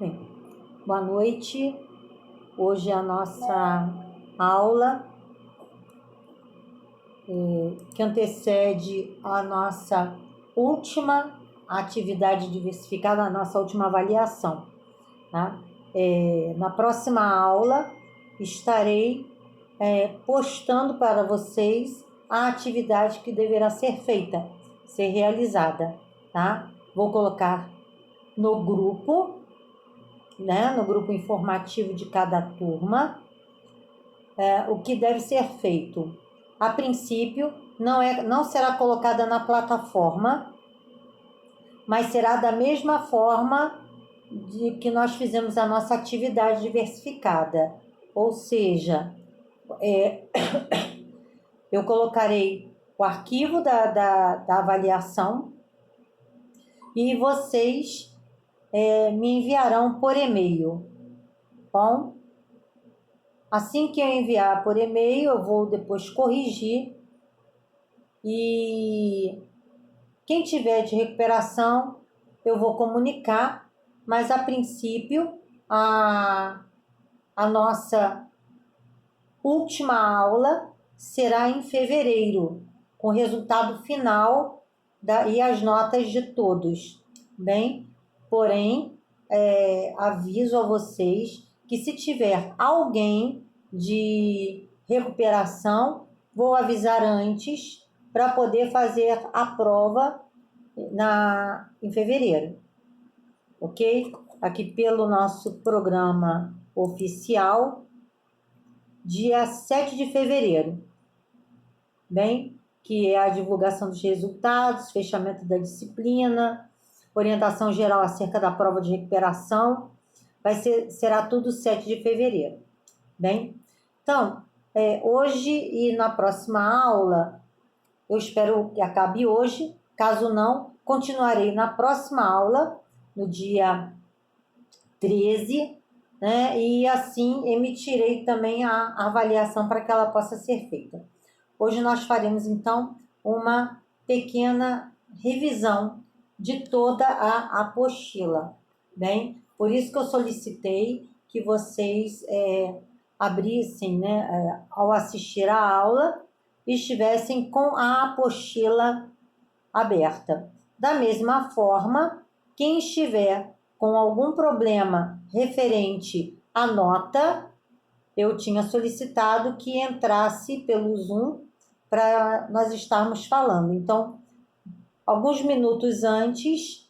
Bem, boa noite. Hoje a nossa aula que antecede a nossa última atividade diversificada, a nossa última avaliação, tá? Na próxima aula estarei postando para vocês a atividade que deverá ser feita, ser realizada, tá? Vou colocar no grupo, no grupo informativo de cada turma, o que deve ser feito. A princípio, não será colocada na plataforma, mas será da mesma forma de que nós fizemos a nossa atividade diversificada. Ou seja, eu colocarei o arquivo da avaliação e vocês me enviarão por e-mail. Bom, assim que eu enviar por e-mail, eu vou depois corrigir e quem tiver de recuperação, eu vou comunicar, mas a princípio, a nossa última aula será em fevereiro, com o resultado final e as notas de todos. Bem, porém, aviso a vocês que se tiver alguém de recuperação, vou avisar antes para poder fazer a prova em fevereiro, ok? Aqui pelo nosso programa oficial, dia 7 de fevereiro, bem, que é a divulgação dos resultados, fechamento da disciplina, orientação geral acerca da prova de recuperação, será tudo 7 de fevereiro, bem? Então, hoje e na próxima aula, eu espero que acabe hoje, caso não, continuarei na próxima aula, no dia 13, e assim emitirei também a avaliação para que ela possa ser feita. Hoje nós faremos, então, uma pequena revisão de toda a apostila, bem? Por isso que eu solicitei que vocês abrissem, ao assistir a aula, estivessem com a apostila aberta. Da mesma forma, quem estiver com algum problema referente à nota, eu tinha solicitado que entrasse pelo Zoom para nós estarmos falando. Então, alguns minutos antes,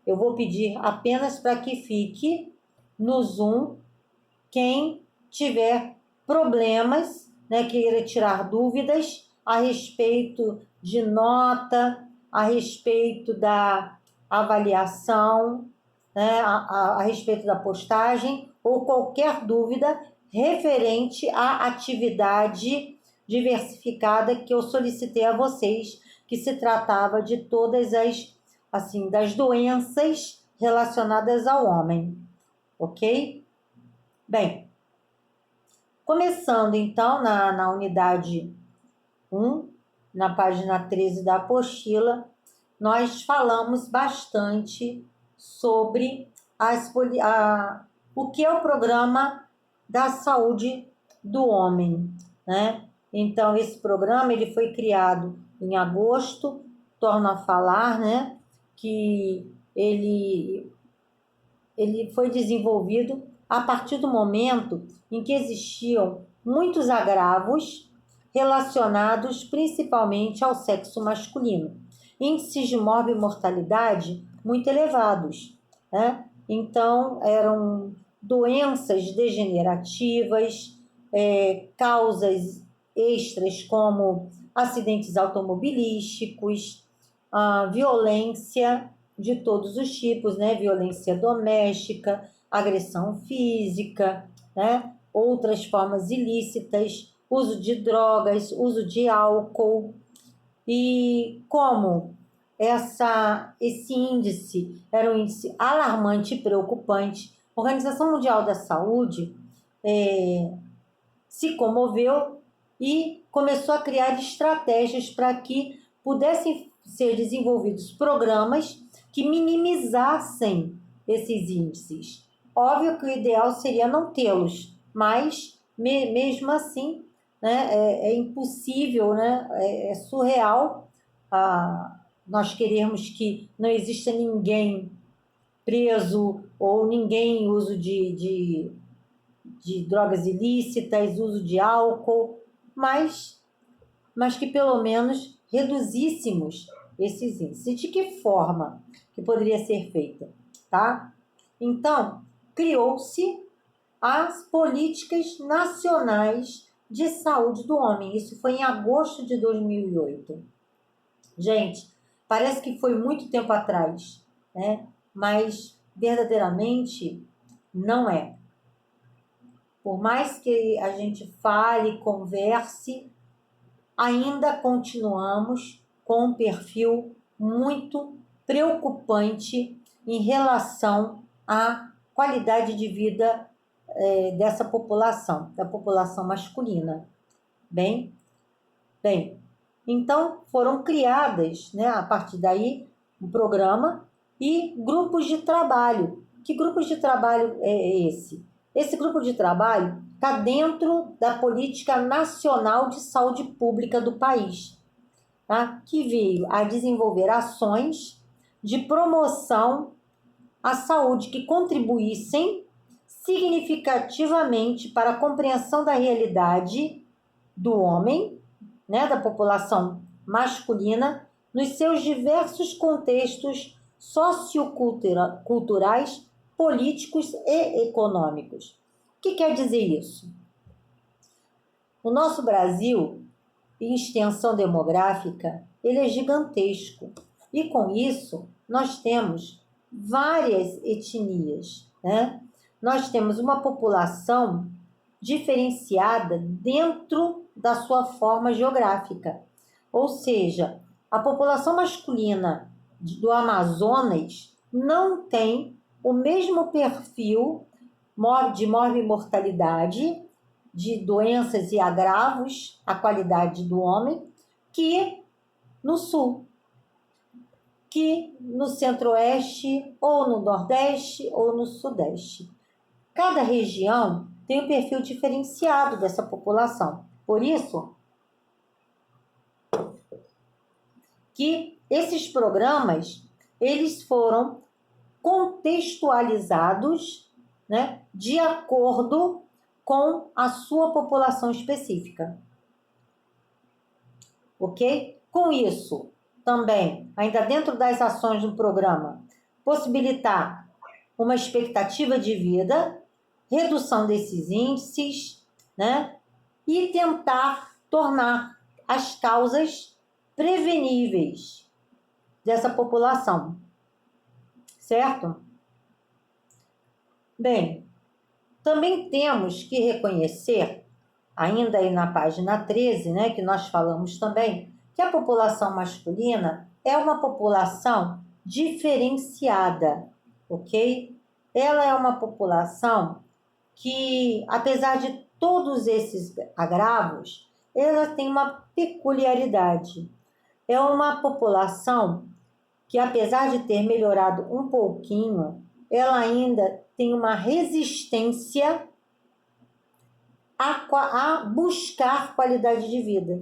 eu vou pedir apenas para que fique no Zoom quem tiver problemas, queira tirar dúvidas a respeito de nota, a respeito da avaliação, a respeito da postagem, ou qualquer dúvida referente à atividade diversificada que eu solicitei a vocês, que se tratava de todas das doenças relacionadas ao homem, ok? Bem, começando então na unidade 1, na página 13 da apostila, nós falamos bastante sobre o que é o programa da saúde do homem, Então, esse programa ele foi criado em agosto, torno a falar, que ele foi desenvolvido a partir do momento em que existiam muitos agravos relacionados principalmente ao sexo masculino. Índices de morbimortalidade muito elevados, Então, eram doenças degenerativas, causas extras como acidentes automobilísticos, violência de todos os tipos, violência doméstica, agressão física, outras formas ilícitas, uso de drogas, uso de álcool. E como esse índice era um índice alarmante e preocupante, a Organização Mundial da Saúde se comoveu e começou a criar estratégias para que pudessem ser desenvolvidos programas que minimizassem esses índices? Óbvio que o ideal seria não tê-los, mas mesmo assim, né, é impossível, né, é surreal nós queremos que não exista ninguém preso ou ninguém em uso de drogas ilícitas, uso de álcool, mas que pelo menos reduzíssemos esses índices. De que forma que poderia ser feita? Tá? Então, criou-se as políticas nacionais de saúde do homem. Isso foi em agosto de 2008. Gente, parece que foi muito tempo atrás, né? Mas verdadeiramente não é. Por mais que a gente fale, converse, ainda continuamos com um perfil muito preocupante em relação à qualidade de vida dessa população, da população masculina. Bem, então foram criadas, né, a partir daí, um programa e grupos de trabalho. Que grupos de trabalho é esse? Esse grupo de trabalho está dentro da Política Nacional de Saúde Pública do país, tá? Que veio a desenvolver ações de promoção à saúde que contribuíssem significativamente para a compreensão da realidade do homem, né, da população masculina, nos seus diversos contextos socioculturais, políticos e econômicos. O que quer dizer isso? O nosso Brasil, em extensão demográfica, ele é gigantesco. E com isso, nós temos várias etnias, né? Nós temos uma população diferenciada dentro da sua forma geográfica. Ou seja, a população masculina do Amazonas não tem o mesmo perfil de morbimortalidade, de doenças e agravos à qualidade do homem, que no sul, que no centro-oeste, ou no nordeste, ou no sudeste. Cada região tem um perfil diferenciado dessa população. Por isso que esses programas, eles foram contextualizados, né, de acordo com a sua população específica. Ok? Com isso, também, ainda dentro das ações do programa, possibilitar uma expectativa de vida, redução desses índices, né? E tentar tornar as causas preveníveis dessa população. Certo? Bem, também temos que reconhecer, ainda aí na página 13, né, que nós falamos também, que a população masculina é uma população diferenciada, ok? Ela é uma população que, apesar de todos esses agravos, ela tem uma peculiaridade. É uma população que, apesar de ter melhorado um pouquinho, ela ainda tem uma resistência a buscar qualidade de vida,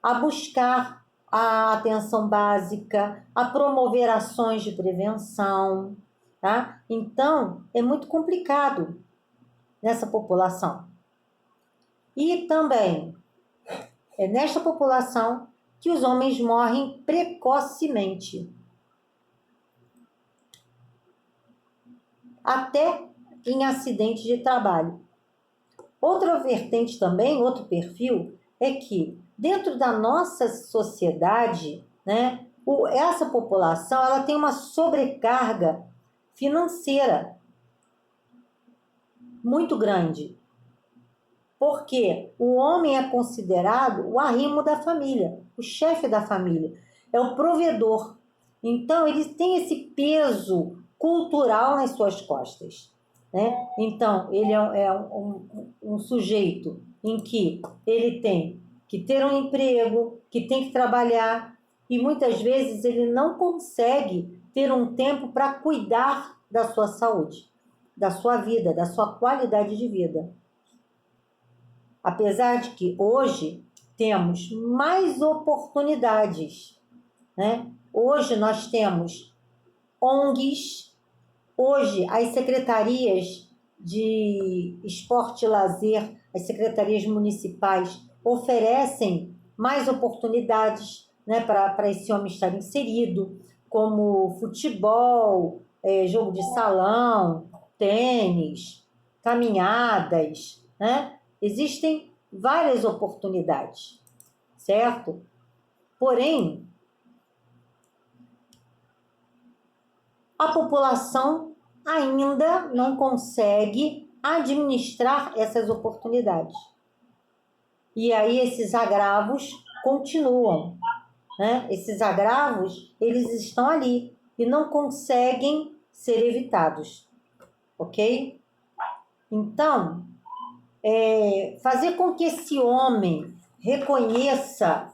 a buscar a atenção básica, a promover ações de prevenção, tá? Então, é muito complicado nessa população. E também é nesta população que os homens morrem precocemente. Até em acidente de trabalho. Outra vertente também, outro perfil, é que dentro da nossa sociedade, né, essa população ela tem uma sobrecarga financeira muito grande. Porque o homem é considerado o arrimo da família, o chefe da família, é o provedor. Então, ele tem esse peso cultural nas suas costas, né? Então, ele é um sujeito em que ele tem que ter um emprego, que tem que trabalhar, e muitas vezes ele não consegue ter um tempo para cuidar da sua saúde, da sua vida, da sua qualidade de vida. Apesar de que hoje temos mais oportunidades, né? Hoje nós temos ONGs, hoje as secretarias de esporte e lazer, as secretarias municipais oferecem mais oportunidades, né, para esse homem estar inserido, como futebol, jogo de salão, tênis, caminhadas, né? Existem várias oportunidades, certo? Porém, a população ainda não consegue administrar essas oportunidades. E aí esses agravos continuam, né? Esses agravos, eles estão ali e não conseguem ser evitados, ok? Então, fazer com que esse homem reconheça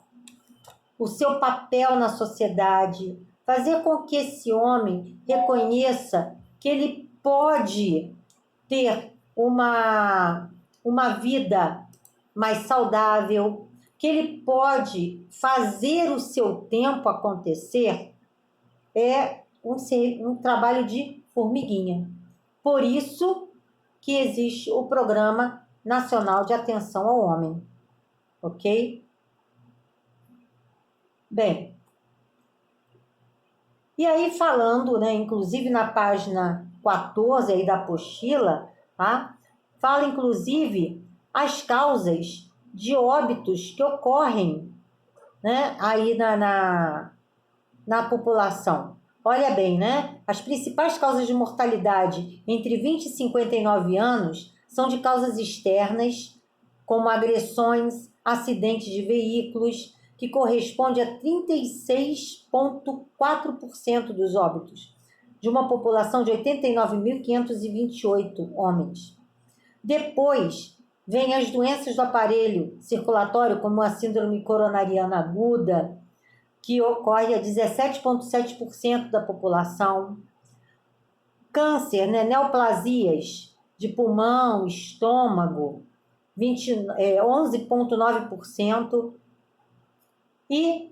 o seu papel na sociedade, fazer com que esse homem reconheça que ele pode ter uma vida mais saudável, que ele pode fazer o seu tempo acontecer, é um trabalho de formiguinha. Por isso que existe o Programa Nacional de Atenção ao Homem, ok? Bem, e aí falando, né, inclusive na página 14 aí da apostila, tá? Fala inclusive as causas de óbitos que ocorrem, né, aí na população. Olha bem, né? As principais causas de mortalidade entre 20 e 59 anos são de causas externas, como agressões, acidentes de veículos, que corresponde a 36,4% dos óbitos, de uma população de 89.528 homens. Depois, vem as doenças do aparelho circulatório, como a síndrome coronariana aguda, que ocorre a 17,7% da população. Câncer, né? Neoplasias de pulmão, estômago, 11,9%. E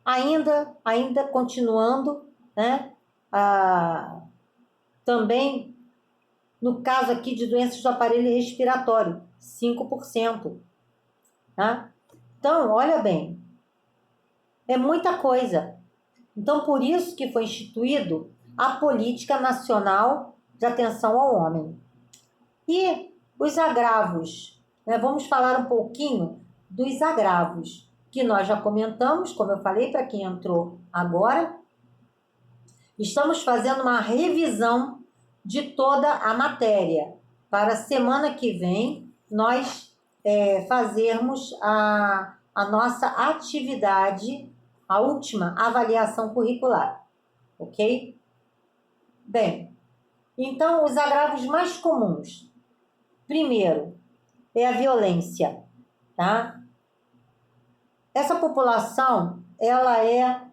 ainda continuando, né? Também no caso aqui de doenças do aparelho respiratório, 5%. Tá? Então, olha bem, é muita coisa. Então, por isso que foi instituído a Política Nacional de Atenção ao Homem. E os agravos, né? Vamos falar um pouquinho dos agravos, que nós já comentamos, como eu falei, para quem entrou agora. Estamos fazendo uma revisão de toda a matéria, para a semana que vem nós fazermos a nossa atividade, a última avaliação curricular, ok? Bem, então os agravos mais comuns. Primeiro, é a violência, tá? Essa população, ela é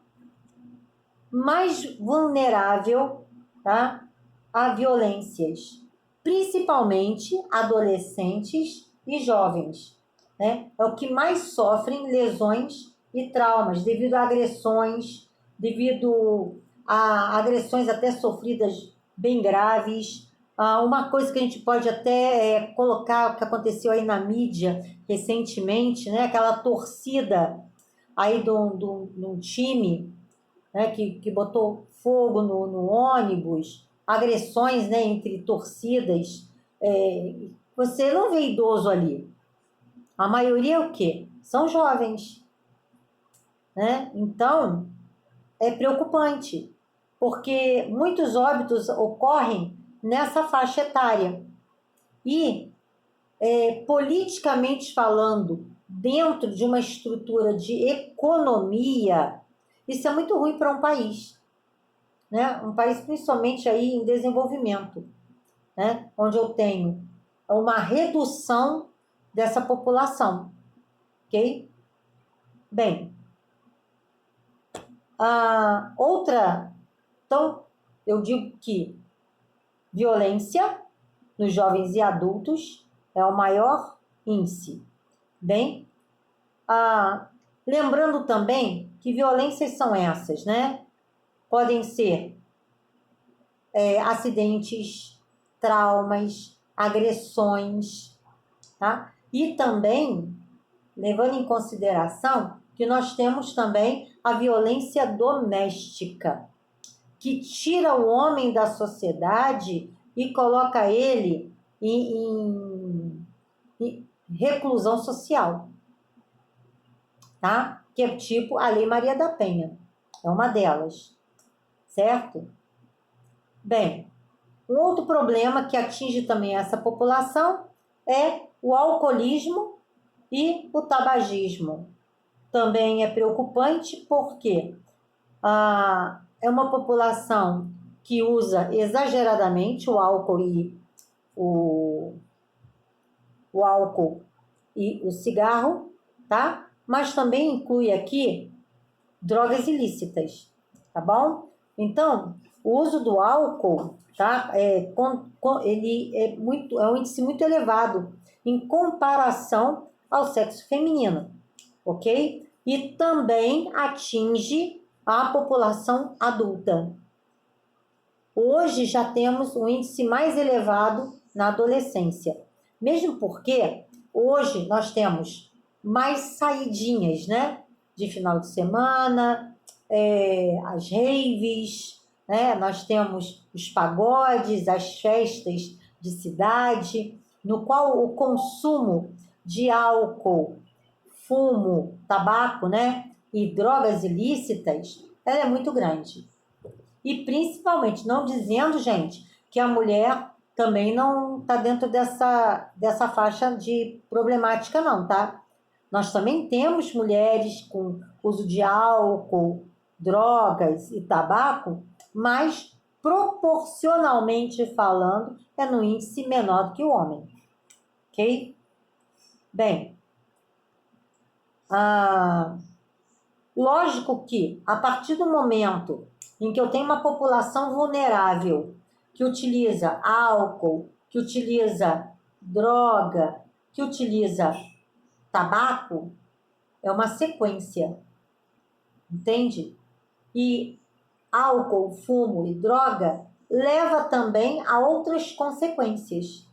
mais vulnerável, tá, a violências, principalmente adolescentes e jovens, né? É o que mais sofrem lesões e traumas devido a agressões, devido a agressões até sofridas bem graves. Uma coisa que a gente pode até colocar, que aconteceu aí na mídia recentemente, né? Aquela torcida aí de um time, né, que botou fogo no ônibus, agressões, né, entre torcidas. Você não vê idoso ali. A maioria é o quê? São jovens. Né? Então, é preocupante, porque muitos óbitos ocorrem nessa faixa etária. E, politicamente falando, dentro de uma estrutura de economia, isso é muito ruim para um país, né? Um país principalmente aí em desenvolvimento, né? Onde eu tenho uma redução dessa população, ok? Bem, então, eu digo que Violência nos jovens e adultos é o maior índice. Bem, lembrando também que violências são essas, né? Podem ser acidentes, traumas, agressões, tá? E também, levando em consideração que nós temos também a violência doméstica, que tira o homem da sociedade e coloca ele em reclusão social, tá? Que é tipo a Lei Maria da Penha, é uma delas, certo? Bem, um outro problema que atinge também essa população é o alcoolismo e o tabagismo. Também é preocupante porque é uma população que usa exageradamente o álcool e o cigarro, tá? Mas também inclui aqui drogas ilícitas, tá bom? Então, o uso do álcool, tá? Ele é um índice muito elevado em comparação ao sexo feminino, ok? E também atinge a população adulta. Hoje já temos um índice mais elevado na adolescência, mesmo porque hoje nós temos mais saidinhas, né? De final de semana, as raves, né? Nós temos os pagodes, as festas de cidade, no qual o consumo de álcool, fumo, tabaco, né? E drogas ilícitas, ela é muito grande. E principalmente, não dizendo, gente, que a mulher também não está dentro dessa faixa de problemática, não, tá? Nós também temos mulheres com uso de álcool, drogas e tabaco, mas proporcionalmente falando, é no índice menor do que o homem. Ok? Bem, lógico que a partir do momento em que eu tenho uma população vulnerável que utiliza álcool, que utiliza droga, que utiliza tabaco, é uma sequência, entende? E álcool, fumo e droga leva também a outras consequências,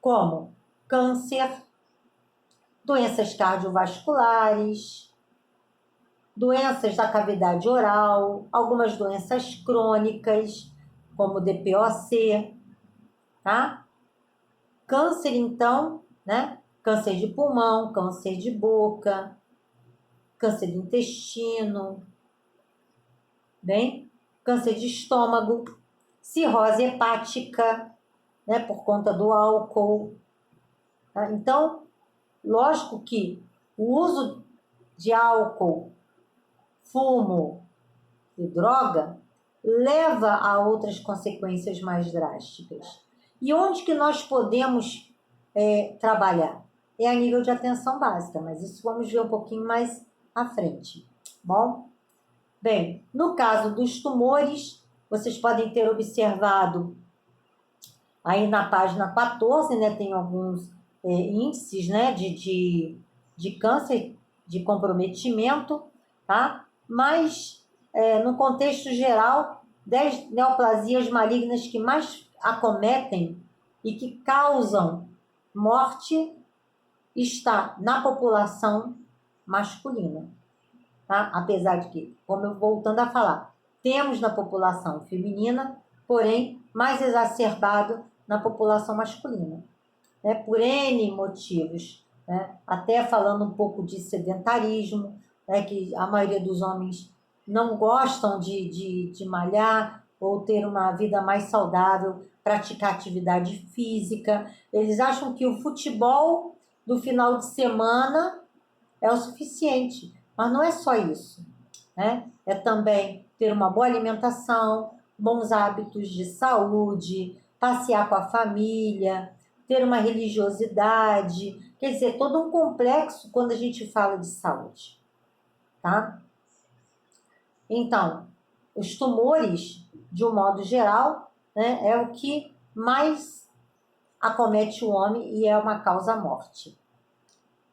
como câncer, doenças cardiovasculares, doenças da cavidade oral, algumas doenças crônicas, como DPOC, tá? Câncer, então, né? Câncer de pulmão, câncer de boca, câncer de intestino, bem? Câncer de estômago, cirrose hepática, né? Por conta do álcool. Tá? Então, lógico que o uso de álcool, fumo e droga leva a outras consequências mais drásticas. E onde que nós podemos trabalhar? É a nível de atenção básica, mas isso vamos ver um pouquinho mais à frente. Bom? Bem, no caso dos tumores, vocês podem ter observado aí na página 14, né, tem alguns índices, né, de câncer, de comprometimento, tá? Mas, no contexto geral, 10 neoplasias malignas que mais acometem e que causam morte está na população masculina, tá? Apesar de que, como eu voltando a falar, temos na população feminina, porém, mais exacerbado na população masculina, né? Por N motivos, né? Até falando um pouco de sedentarismo, né? Que a maioria dos homens não gostam de malhar ou ter uma vida mais saudável, praticar atividade física. Eles acham que o futebol do final de semana é o suficiente, mas não é só isso, né? É também ter uma boa alimentação, bons hábitos de saúde, passear com a família, ter uma religiosidade, quer dizer, todo um complexo quando a gente fala de saúde, tá? Então, os tumores, de um modo geral, né, é o que mais acomete o homem e é uma causa-morte.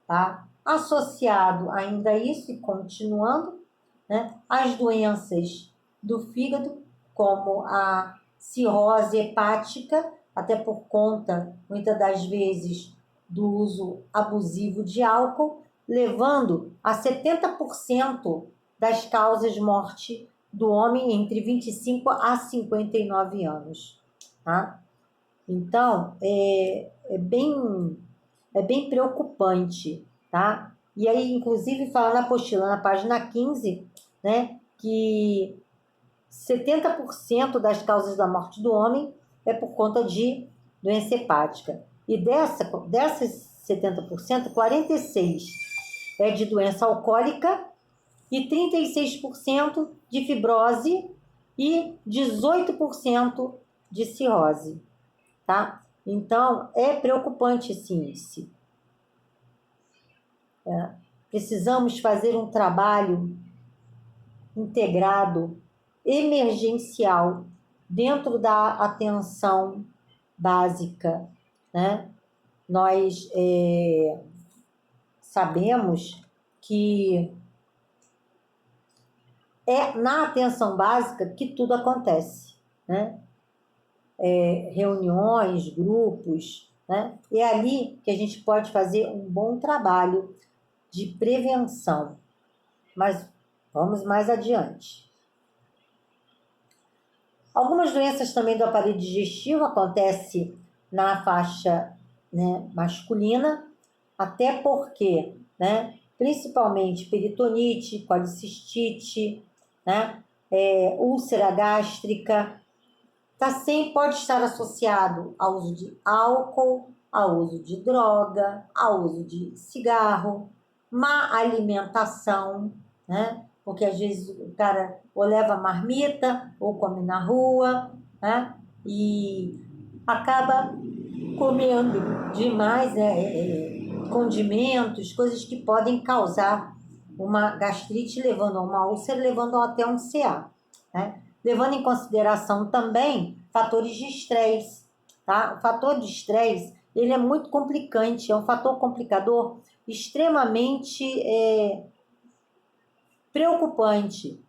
Tá? Associado ainda a isso, e continuando, né, as doenças do fígado, como a cirrose hepática, até por conta, muitas das vezes, do uso abusivo de álcool, levando a 70% das causas de morte do homem entre 25 a 59 anos. Tá? Então, é bem preocupante, tá? E aí, inclusive, fala na apostila, na página 15, né, que 70% das causas da morte do homem é por conta de doença hepática. E dessas 70%, 46% é de doença alcoólica e 36% de fibrose e 18% de cirrose, tá? Então, é preocupante esse índice. Precisamos fazer um trabalho integrado, emergencial, dentro da atenção básica, né? Nós sabemos que é na atenção básica que tudo acontece, né? Reuniões, grupos, né? É ali que a gente pode fazer um bom trabalho de prevenção. Mas vamos mais adiante. Algumas doenças também do aparelho digestivo acontecem na faixa, né, masculina, até porque, né, principalmente peritonite, colicistite, né, úlcera gástrica, pode estar associado ao uso de álcool, ao uso de droga, ao uso de cigarro, má alimentação, né? Porque às vezes o cara ou leva marmita ou come na rua, né? E acaba comendo demais, né? Condimentos, coisas que podem causar uma gastrite, levando a uma úlcera, levando até um CA, né? Levando em consideração também fatores de estresse, tá? O fator de estresse, ele é muito complicante, é um fator complicador extremamente preocupante.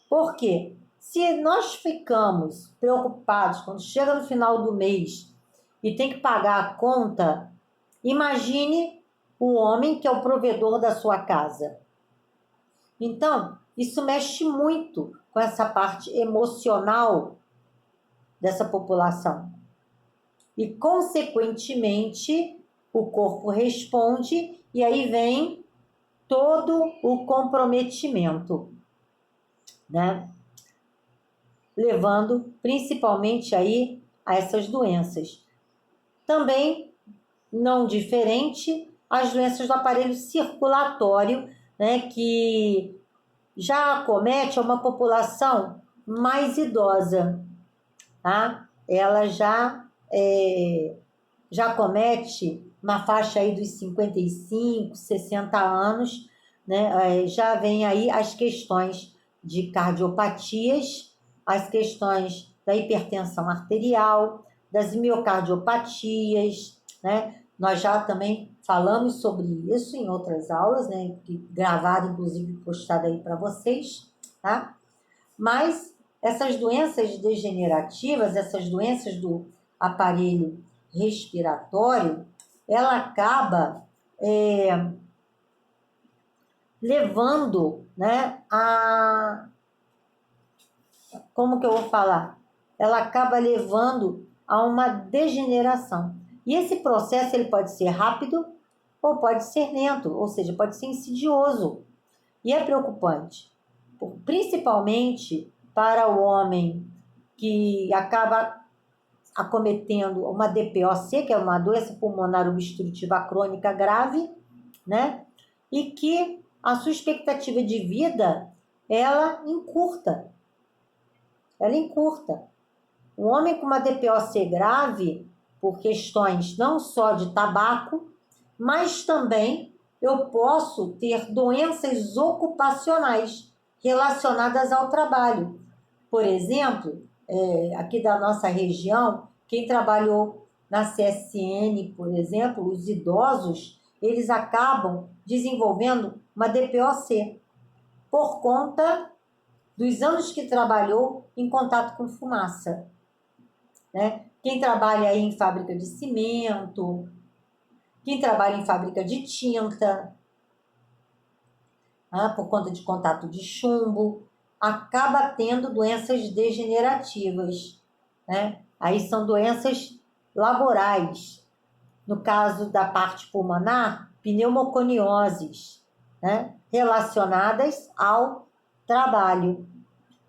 Por quê? Se nós ficamos preocupados quando chega no final do mês e tem que pagar a conta, imagine o homem que é o provedor da sua casa. Então, isso mexe muito com essa parte emocional dessa população. E, consequentemente, o corpo responde e aí vem todo o comprometimento, né? Levando principalmente aí a essas doenças. Também, não diferente, as doenças do aparelho circulatório, né, que já acomete uma população mais idosa, tá? Ela já acomete uma faixa aí dos 55, 60 anos, né? Já vem aí as questões de cardiopatias, as questões da hipertensão arterial, das miocardiopatias, né? Nós já também falamos sobre isso em outras aulas, né? Gravado, inclusive, postado aí para vocês, tá? Mas essas doenças degenerativas, essas doenças do aparelho respiratório, ela acaba levando, né, como que eu vou falar? Ela acaba levando a uma degeneração. E esse processo ele pode ser rápido ou pode ser lento, ou seja, pode ser insidioso. E é preocupante, principalmente para o homem que acaba acometendo uma DPOC, que é uma doença pulmonar obstrutiva crônica grave, né? E que a sua expectativa de vida, ela encurta. Ela encurta. Um homem com uma DPOC grave, por questões não só de tabaco, mas também eu posso ter doenças ocupacionais relacionadas ao trabalho. Por exemplo, aqui da nossa região, quem trabalhou na CSN, por exemplo, os idosos, eles acabam desenvolvendo uma DPOC por conta dos anos que trabalhou em contato com fumaça, né? Quem trabalha aí em fábrica de cimento, quem trabalha em fábrica de tinta, por conta de contato de chumbo, acaba tendo doenças degenerativas, né? Aí são doenças laborais. No caso da parte pulmonar, pneumoconioses, né? Relacionadas ao trabalho.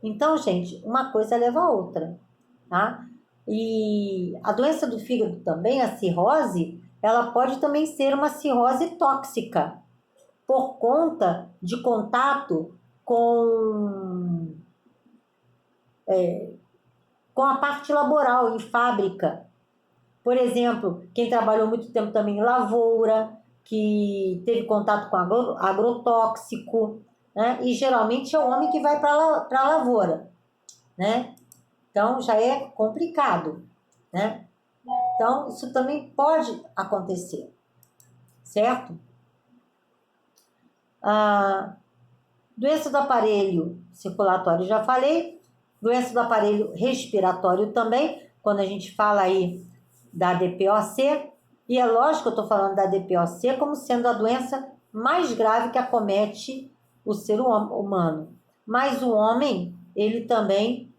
Então, gente, uma coisa leva a outra, tá? E a doença do fígado também, a cirrose, ela pode também ser uma cirrose tóxica, por conta de contato com a parte laboral, em fábrica. Por exemplo, quem trabalhou muito tempo também em lavoura, que teve contato com agrotóxico, né? E geralmente é o homem que vai para a lavoura, né? Então já é complicado, né? Então isso também pode acontecer, certo? Doença do aparelho circulatório, já falei. Doença do aparelho respiratório também, quando a gente fala aí da DPOC. E é lógico que eu estou falando da DPOC como sendo a doença mais grave que acomete o ser humano. Mas o homem, ele também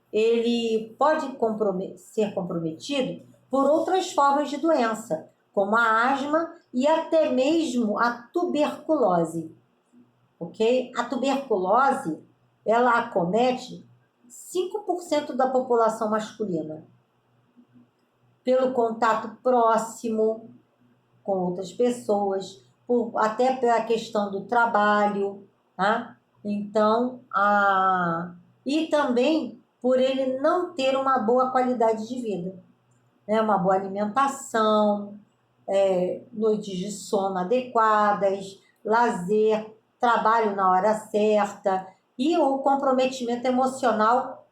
pode ser comprometido por outras formas de doença, como a asma e até mesmo a tuberculose. Ok? A tuberculose, ela acomete 5% da população masculina. Pelo contato próximo com outras pessoas, até pela questão do trabalho, tá? Então, e também por ele não ter uma boa qualidade de vida, né? Uma boa alimentação, noites de sono adequadas, lazer, trabalho na hora certa e o comprometimento emocional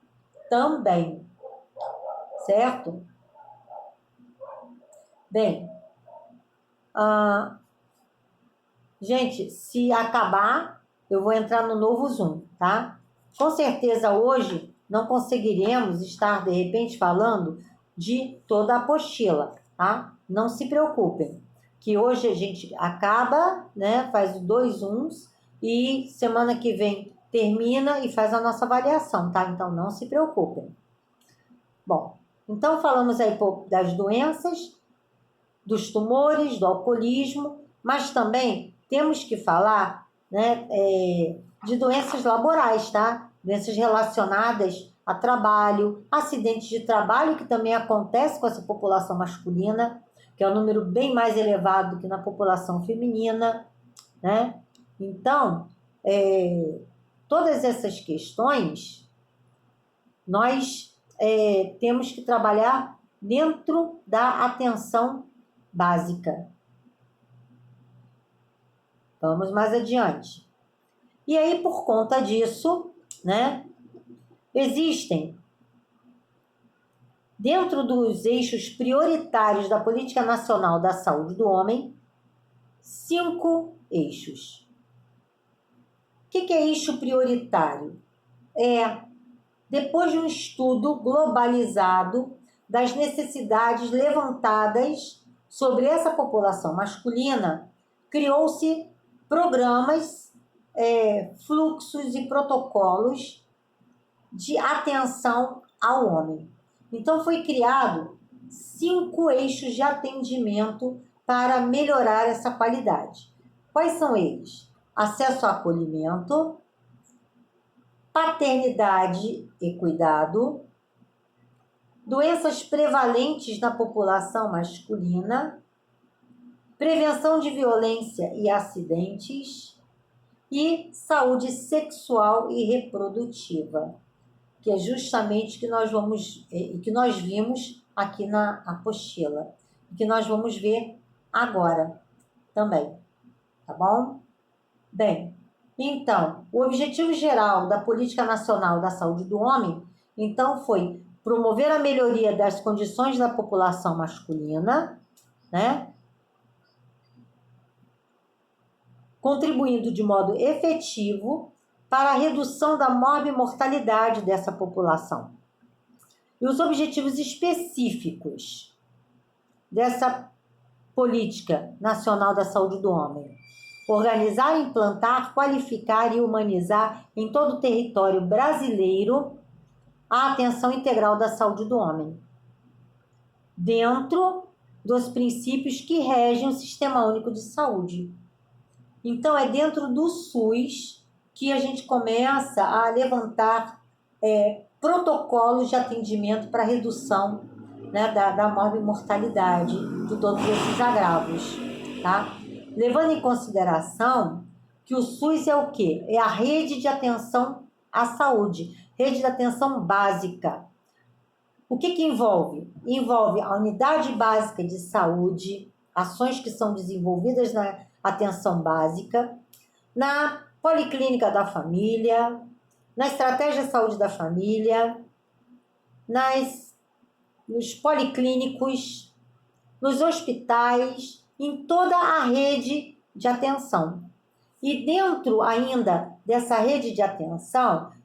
também, certo? Bem, gente, se acabar, eu vou entrar no novo Zoom, tá? Com certeza hoje não conseguiremos estar, de repente, falando de toda a apostila, tá? Não se preocupem, que hoje a gente acaba, né? Faz 2 Zooms e semana que vem termina e faz a nossa avaliação, tá? Então não se preocupem. Bom, então falamos aí das doenças, dos tumores, do alcoolismo, mas também temos que falar, né, de doenças laborais, tá? Doenças relacionadas a trabalho, acidentes de trabalho, que também acontece com essa população masculina, que é um número bem mais elevado do que na população feminina, né? Então, todas essas questões, nós temos que trabalhar dentro da atenção básica. Vamos mais adiante. E aí, por conta disso, né, existem, dentro dos eixos prioritários da Política Nacional da Saúde do Homem, 5 eixos. O que é eixo prioritário? Depois de um estudo globalizado das necessidades levantadas sobre essa população masculina, criou-se programas, fluxos e protocolos de atenção ao homem. Então, foi criado 5 eixos de atendimento para melhorar essa qualidade. Quais são eles? Acesso ao acolhimento, paternidade e cuidado, doenças prevalentes na população masculina, prevenção de violência e acidentes e saúde sexual e reprodutiva, que é justamente que nós vimos aqui na apostila, que nós vamos ver agora também, tá bom? Bem, então, o objetivo geral da Política Nacional da Saúde do Homem, então, foi promover a melhoria das condições da população masculina, né? Contribuindo de modo efetivo para a redução da morbimortalidade dessa população. E os objetivos específicos dessa Política Nacional da Saúde do Homem: organizar, implantar, qualificar e humanizar em todo o território brasileiro a atenção integral da saúde do homem, dentro dos princípios que regem o Sistema Único de Saúde. Então, é dentro do SUS que a gente começa a levantar protocolos de atendimento para redução, né, da morbimortalidade de todos esses agravos, tá? Levando em consideração que o SUS é o quê? É a rede de atenção à saúde, rede de atenção básica. O que envolve? Envolve a unidade básica de saúde, ações que são desenvolvidas na atenção básica, na policlínica da família, na estratégia de saúde da família, nos policlínicos, nos hospitais, em toda a rede de atenção. E dentro ainda dessa rede de atenção,